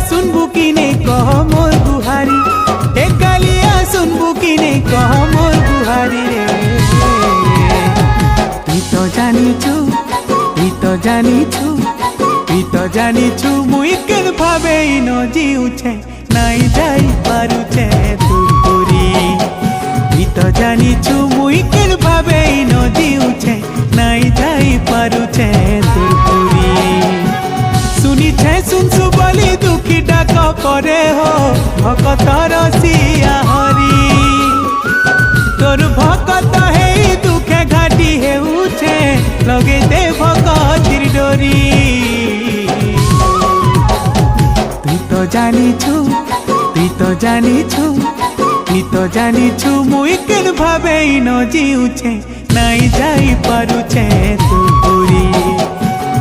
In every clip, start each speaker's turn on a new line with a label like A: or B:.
A: सुनबू कि नहीं कह मोर गुहारी, हे कालिया सुनबू कि नहीं कह मोर गुहारी रे। तुई तो जानिछु, तुई तो जानिछु, तुई तो जानिछु मुई केन भावे इन जीउछे नाई जाई पारुछे तुरपुरी। तुई तो जानिछु मुई केन भावे इन जीउछे नाई जाई पारुछे तुरपुरी। सुनिछे सुनसु बोली दुखी डाक परे हो भकतर सिया हरी। तोर भकत हे दुखे घाटी हेउछे लगे दे भकतिर डोरी। तुई तो जानिछु, तुई तो जानिछु, तुई तो जानिछु मुई केन भावे इन जीउछे नाई जाई पारुछे तुरपुरी।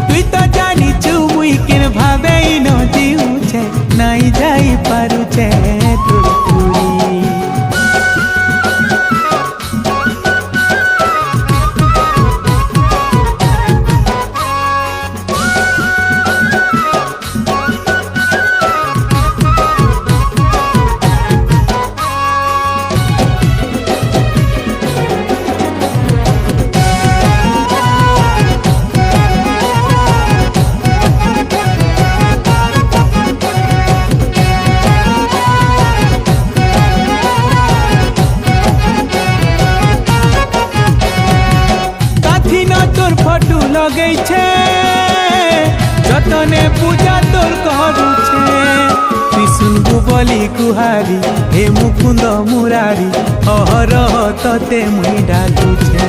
A: तुई तो जानिछु मुई केन भावे इन जीउछे नाई जाई पारुछे तुरपुरी। तोर फटू लगे छे जतने पूजा तोर करुछे। तुई सुनबू बोली गुहारी हे मुकुंद मुरारी अहरह तते मुई डाकुछे।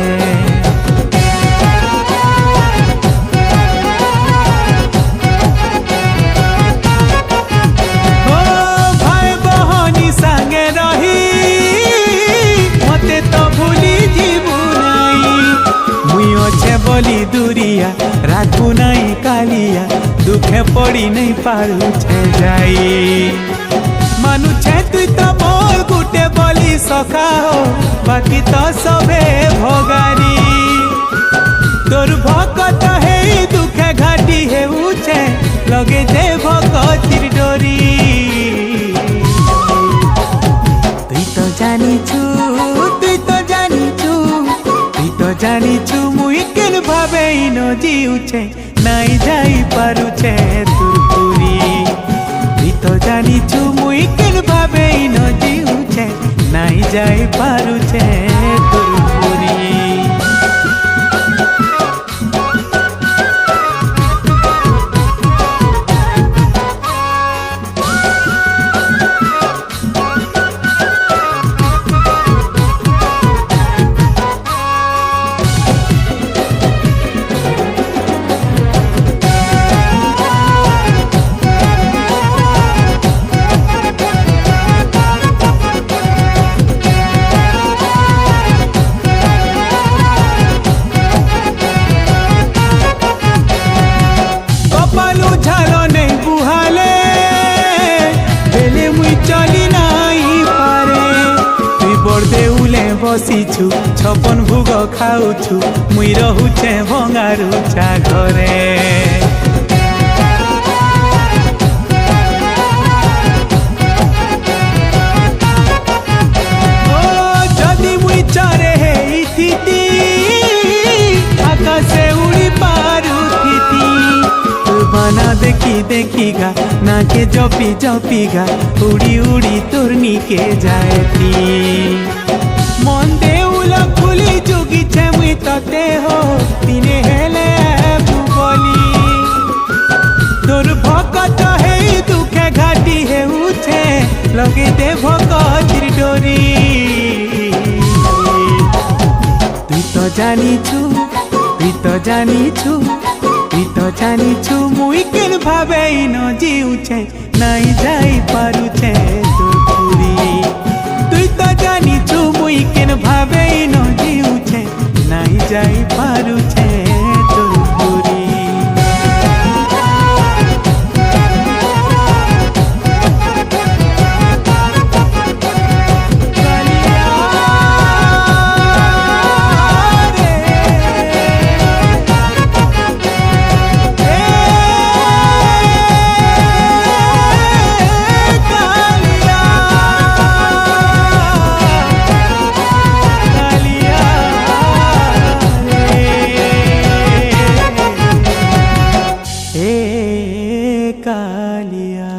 A: ओ भाई बहनी संगे रही मते तो भूली जीवू नाई। मुई अच्छे बोली दूरिया राखू नहीं कालिया दुखे पड़ी नहीं पारुछे जाई। मानुछे तुई तो मोर गुटे बोली सखा हो बाकी तो सबे भोगारी। तोर भकत हे दुखे घाटी हेउछे लगे दे भकतिर डोरी। तुई तो जानिछु, तुई तो जानिछु, तुई तो जानिछु मुई केन भावे इन जीउछे नाई जाई पारुछे तुरपुरी। तुई तो जानिछु मुई केन भावे इन जीउछे नाई जाई पारुछे तुरपुरी। बसीछु छपन भोग खाऊछु मुई रहुछे भंगारुछा घरे। ओ जदि मुई चरे हेइथिति आकाशे उड़ी पारुथिति। बना देखी देखिगा ना के जपी जपिगा उड़ी उड़ी तोरनी के जाएती। मन देउल खुली जुगी छे मुई तते हो दिने हेले बोली। तोर भकत हे दुखे घाटी हेउछे लगे दे भकतिर डोरी। तुई तो जानिछु, तुई तो जानिछु, तुई तो जानिछु मुई केन भावे इन जीउछे नाई जाई पारुछे तुरपुरी। तुई तो जानिछु मुई केन भावे इन जीउछे नाई जाई पारुछे तुरपुरी। দিয়া